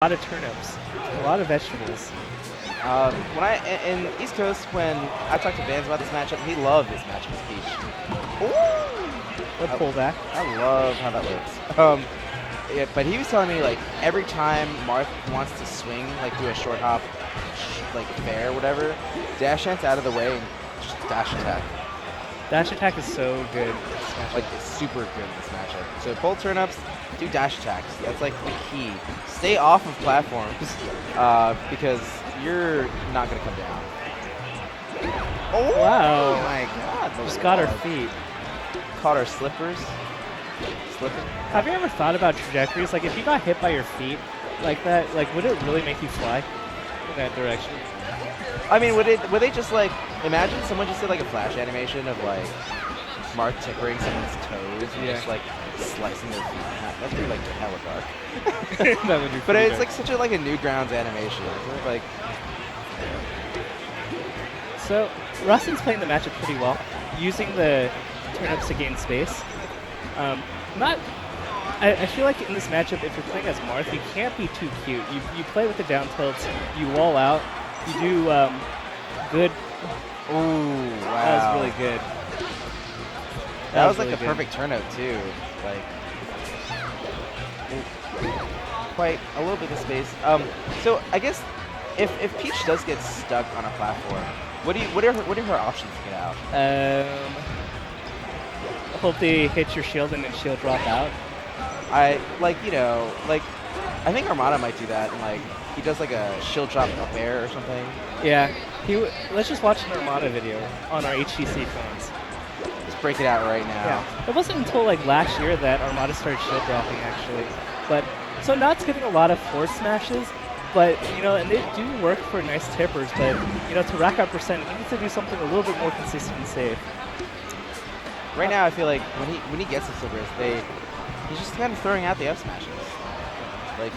A lot of turnips, a lot of vegetables. In East Coast, when I talked to Vans about this matchup, he loved this matchup with Peach. Ooh! A pullback. I love how that works. Yeah, but he was telling me like every time Marth wants to swing, like do a short hop, like fair, whatever, dash dance out of the way and just dash attack. Dash attack is so good. Like it's super good in this matchup. So pull turnips, do dash attacks. That's like the key. Stay off of platforms because you're not gonna come down. Oh wow! My God! Just got her feet. Caught our slippers. Slipping. Have you ever thought about trajectories? Like if you got hit by your feet like that, like would it really make you fly in that direction? I mean, would they just like imagine someone just did like a flash animation of like Marth tickling someone's toes and just like slicing their feet in half? That'd be like hella dark. That would be. But it's like such a like a Newgrounds animation. It's like. So Rustin's playing the matchup pretty well, using the turnips to gain space. I feel like in this matchup, if you're playing as Marth, you can't be too cute. You play with the down tilts, you wall out, you do good. Ooh, wow. That was really good. That was really like the good. perfect turnout too. Like quite a little bit of space. So I guess if Peach does get stuck on a platform, what are her options to get out? Hope they hit your shield and then shield drop out. I think Armada might do that, and like he does like a shield drop up air or something. Yeah, let's just watch an Armada video on our HTC phones. Let's break it out right now. Yeah, it wasn't until like last year that Armada started shield dropping actually, but so Nhat's getting a lot of force smashes, but and they do work for nice tippers, but to rack up percent, he needs to do something a little bit more consistent and safe. Right now, I feel like when he gets the slippers, he's just kind of throwing out the up smashes. Like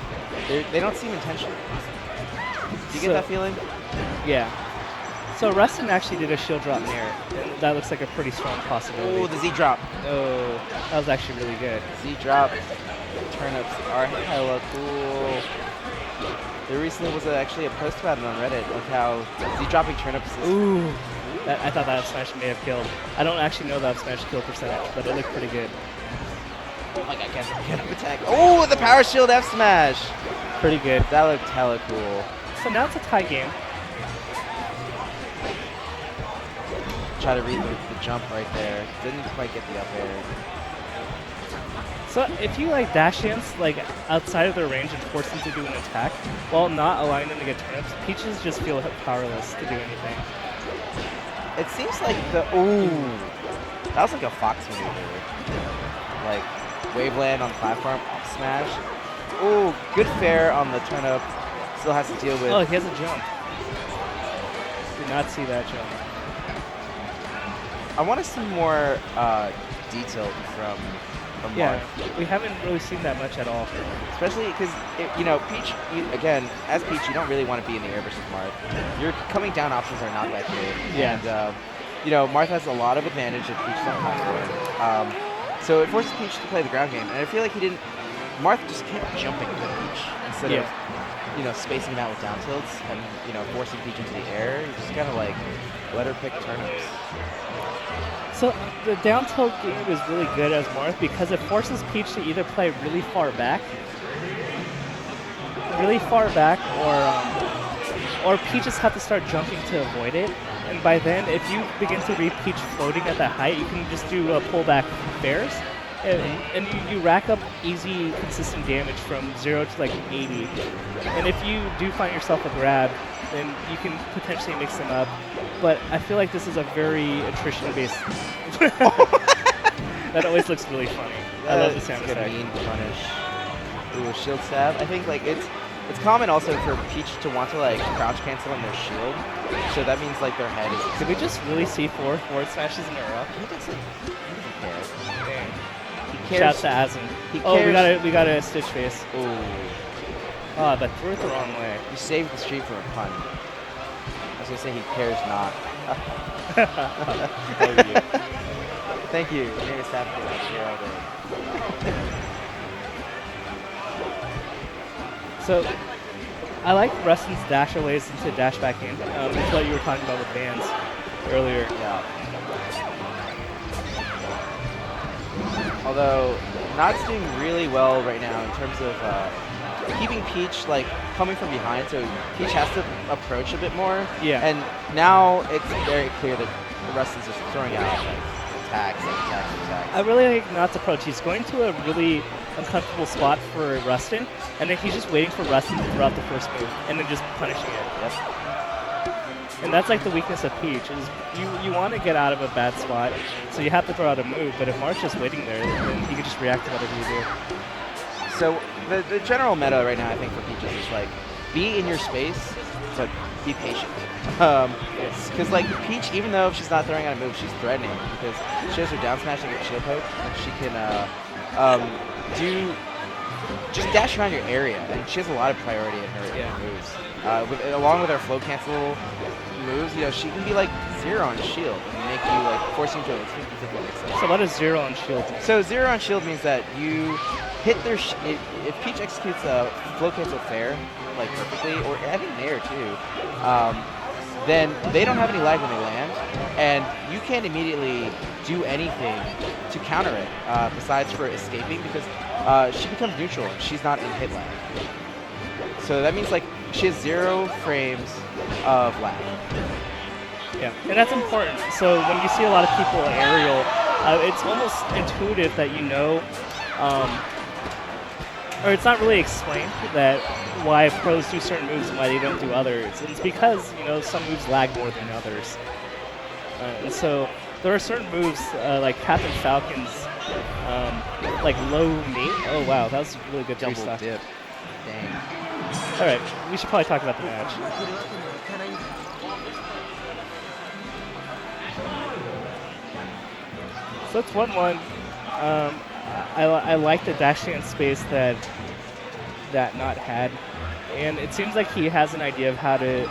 they don't seem intentional. Do you get that feeling? Yeah. So Rustin actually did a shield drop nair, and that looks like a pretty strong possibility. Oh, the Z drop. Oh, that was actually really good. Z drop turnips are hella cool. There recently was actually a post about it on Reddit of how Z dropping turnips is. Ooh. I thought that up smash may have killed. I don't actually know the up smash kill percentage, but it looked pretty good. Oh my God, get up attack. Oh, the power shield F smash. Pretty good. That looked hella cool. So now it's a tie game. Try to read the jump right there. Didn't quite get the up air. So if you like dash dance like outside of their range and force them to do an attack while not allowing them to get turnips, Peaches just feel powerless to do anything. It seems like that was like a Fox maneuver. Like Waveland on platform, up smash. Ooh, good fair on the turnip. Still has to deal with. Oh, he has a jump. Did not see that jump. I want to see more detail from Yeah, Marth. we haven't really seen that much at all. Especially because, Peach, again, as Peach, you don't really want to be in the air versus Marth. Your coming down options are not that good. Yeah. And, Marth has a lot of advantage if Peach is on platform. So it forces Peach to play the ground game. And I feel like Marth just kept jumping to Peach instead of, spacing him out with down tilts and, forcing Peach into the air. You just kind of like let her pick turnips. So the down tilt game is really good as Marth because it forces Peach to either play really far back, or Peaches have to start jumping to avoid it. And by then, if you begin to read Peach floating at that height, you can just do pullback bears, and you rack up easy, consistent damage from 0 to like 80. And if you do find yourself a grab, then you can potentially mix them up. But I feel like this is a very attrition-based. That always looks really funny. I love the sound effect. Mean punish. Ooh, shield stab. I think like it's common also for Peach to want to like crouch cancel on their shield. So that means like their head is. Did we just really see 4 forward smashes in a row? He doesn't care. Dang. He cares. Shouts to Asin. Cares. We got a stitch face. Ooh. Oh, but threw it the wrong way. You saved the street from a pun. I was gonna say he cares not. Thank you. You made us happy here all day. So I like Rustin's dash aways into dash back in. It's what you were talking about with bands earlier. Yeah. Although Nhat's doing really well right now in terms of keeping Peach like coming from behind, so Peach has to approach a bit more. Yeah. And now it's very clear that Rustin's just throwing out like attacks. I really like Nhat's approach. He's going to a really uncomfortable spot for Rustin, and then he's just waiting for Rustin to throw out the first move, and then just punishing it. Yep. And that's like the weakness of Peach, is you want to get out of a bad spot, so you have to throw out a move, but if Marth's just waiting there, then he can just react to whatever you do. So the general meta right now, I think, for Peaches is like, be in your space, but be patient. Because like Peach, even though she's not throwing out a move, she's threatening because she has her down smash and get shield poke, and she can just dash around your area, and she has a lot of priority in her moves. Along with her flow cancel moves, you know, she can be like 0 on shield and make you like forcing to like 50-50. So what does 0 on shield mean? So 0 on shield means that you hit their if Peach executes a flow cancel fair like perfectly, or I think Nair too, then they don't have any lag when they land, and you can't immediately do anything to counter it besides for escaping, because she becomes neutral and she's not in hit lag. So that means like she has 0 frames of lag. Yeah, and that's important. So when you see a lot of people aerial, it's almost intuitive that you know, or it's not really explained that why pros do certain moves and why they don't do others. It's because, you know, some moves lag more than others. And so there are certain moves like Captain Falcon's like low mate. Oh wow, that was really good Double stuff. dip. Dang. All right, we should probably talk about the match. So it's 1-1. I like the dash dance space that Nhat had, and it seems like he has an idea of how to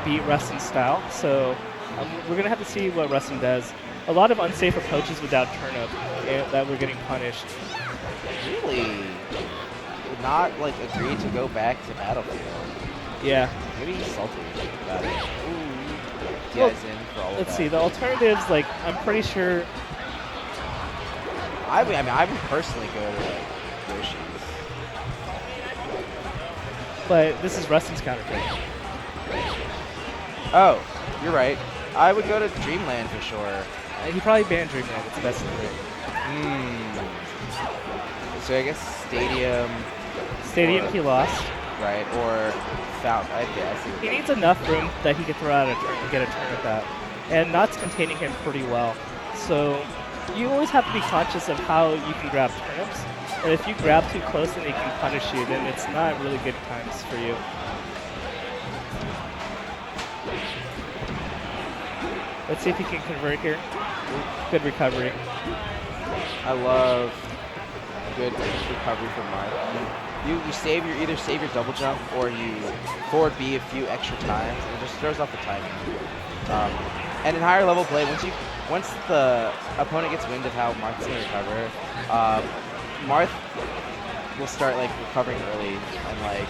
beat Rustin's style. So we're gonna have to see what Rustin does. A lot of unsafe approaches without turnip that we're getting punished. Really? Not like agreed to go back to Battlefield. Yeah. Maybe he's salty about it. Ooh. Well, in for all of let's that. see. The alternatives, like I'm pretty sure. I mean, I would personally go to like Yoshi's. But this is Rustin's counter pick. Oh, you're right. I would go to Dreamland for sure. He probably banned Dreamland. It's the best thing. So I guess Stadium or, he lost. Right, or Fountain, I guess. He needs enough room that he can throw out a turn, get a turnip out. And Nhat's containing him pretty well. So you always have to be conscious of how you can grab turnips. And if you grab too close and they can punish you, then it's not really good times for you. Let's see if he can convert here. Good recovery. I love good recovery from Marth. You either save your double jump or you forward B a few extra times, and it just throws off the timing. And in higher level play, once the opponent gets wind of how Marth's going to recover, Marth will start like recovering early and like.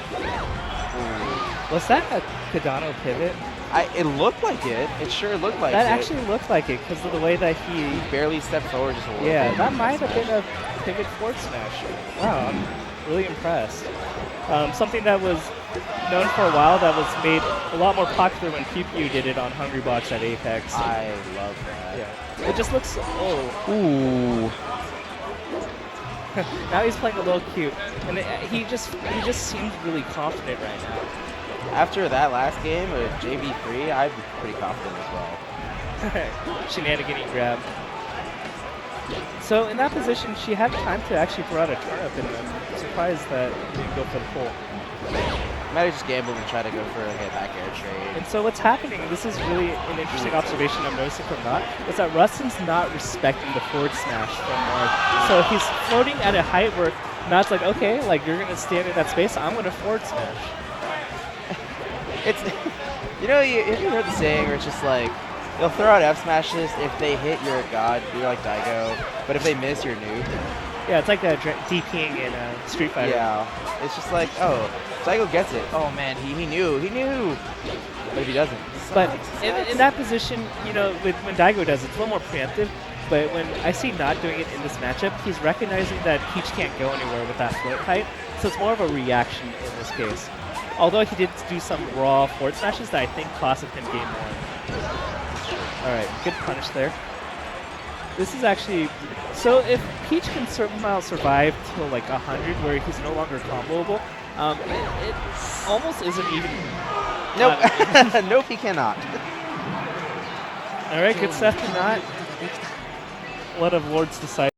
Ooh. Was that a Kadano pivot? It looked like it. It sure looked like that it. That actually looked like it because of the way that He barely stepped forward just a little bit. Yeah, that might have been a pivot forward smash. Wow, I'm really impressed. Something that was known for a while that was made a lot more popular when PPU did it on Hungrybox at Apex. I love that. Yeah. It just looks, Ooh. Now he's playing a little cute. And he just seems really confident right now. After that last game with JV3, I'd be pretty confident as well. Shenanigan grab. So in that position, she had time to actually throw out a turnip, and I'm surprised that he didn't go for the pull. Might have just gambled and tried to go for a back air trade. And so what's happening, this is really an interesting observation I'm noticing from Nhat, is that Rustin's not respecting the forward smash from Marth. So he's floating at a height where Nhat's like, okay, like you're going to stand in that space, I'm going to forward smash. It's, you know, have you heard the saying where it's just like, you'll throw out F smashes, if they hit, you're a god, you're like Daigo, but if they miss, you're a noob? Yeah, it's like DPing in Street Fighter. Yeah, it's just like, oh, Daigo gets it. Oh man, he knew, but if he doesn't. But in that position, you know, when Daigo does it, it's a little more preemptive. But when I see not doing it in this matchup, he's recognizing that Peach can't go anywhere with that float height, so it's more of a reaction in this case. Although he did do some raw forward smashes that I think costed him game 1. Alright, good punish there. This is actually... So if Peach can somehow survive till like 100 where he's no longer comboable, it almost isn't even... Nope, nope, he cannot. Alright, good stuff to not let of Lords decide.